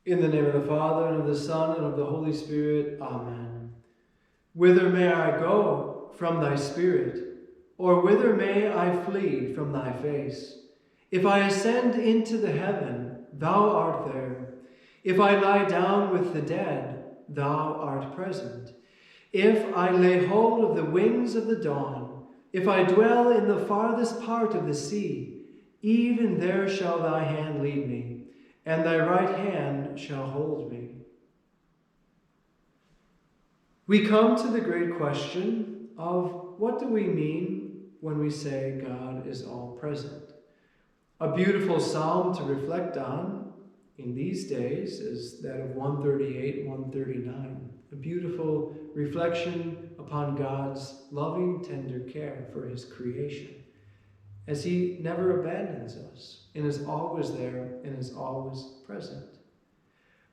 In the name of the Father, and of the Son, and of the Holy Spirit. Amen. Whither may I go from thy Spirit? Or whither may I flee from thy face? If I ascend into the heaven, thou art there. If I lie down with the dead, thou art present. If I lay hold of the wings of the dawn, if I dwell in the farthest part of the sea, even there shall thy hand lead me, and thy right hand shall hold me. We come to the great question of what do we mean when we say God is all present? A beautiful psalm to reflect on in these days is that of 138, 139. A beautiful reflection upon God's loving, tender care for his creation, as he never abandons us and is always there and is always present.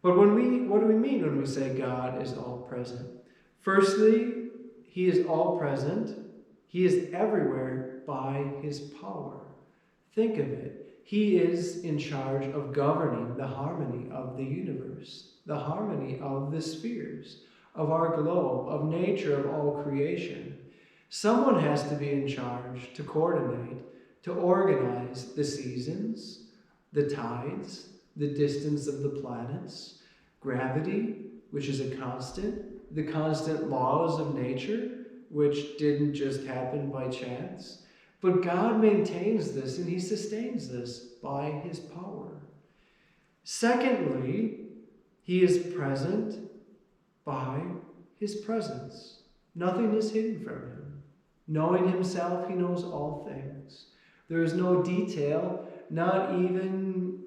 But what do we mean when we say God is all present? Firstly, he is all present. He is everywhere by his power. Think of it. He is in charge of governing the harmony of the universe, the harmony of the spheres, of our globe, of nature, of all creation. Someone has to be in charge to coordinate, to organize the seasons, the tides, the distance of the planets, gravity, which is a constant, the constant laws of nature, which didn't just happen by chance. But God maintains this and he sustains this by his power. Secondly, he is present by his presence. Nothing is hidden from him. Knowing himself, he knows all things. There is no detail, not even,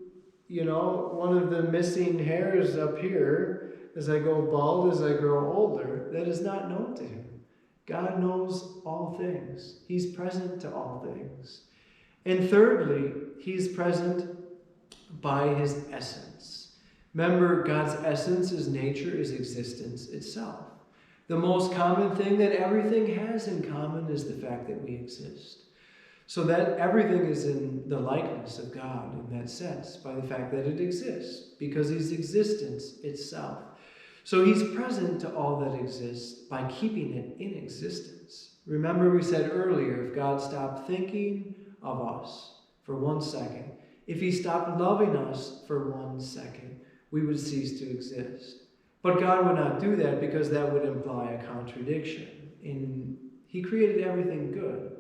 one of the missing hairs up here as I go bald, as I grow older, that is not known to him. God knows all things. He's present to all things. And thirdly, he's present by his essence. Remember, God's essence is nature, is existence itself. The most common thing that everything has in common is the fact that we exist. So that everything is in the likeness of God in that sense, by the fact that it exists, because he's existence itself. So he's present to all that exists by keeping it in existence. Remember we said earlier, if God stopped thinking of us for 1 second, if he stopped loving us for 1 second, we would cease to exist. But God would not do that because that would imply a contradiction. He created everything good.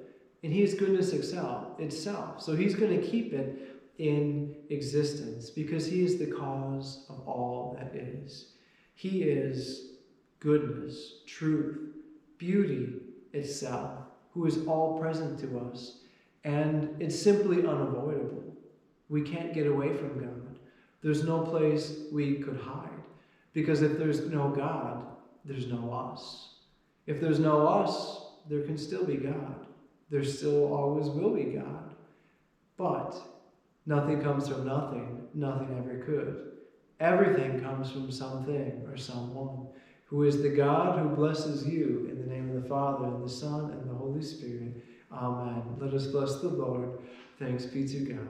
And he is goodness itself. So he's going to keep it in existence because he is the cause of all that is. He is goodness, truth, beauty itself, who is all present to us. And it's simply unavoidable. We can't get away from God. There's no place we could hide. Because if there's no God, there's no us. If there's no us, there can still be God. There still always will be God. But nothing comes from nothing. Nothing ever could. Everything comes from something or someone who is the God who blesses you in the name of the Father and the Son and the Holy Spirit. Amen. Let us bless the Lord. Thanks be to God.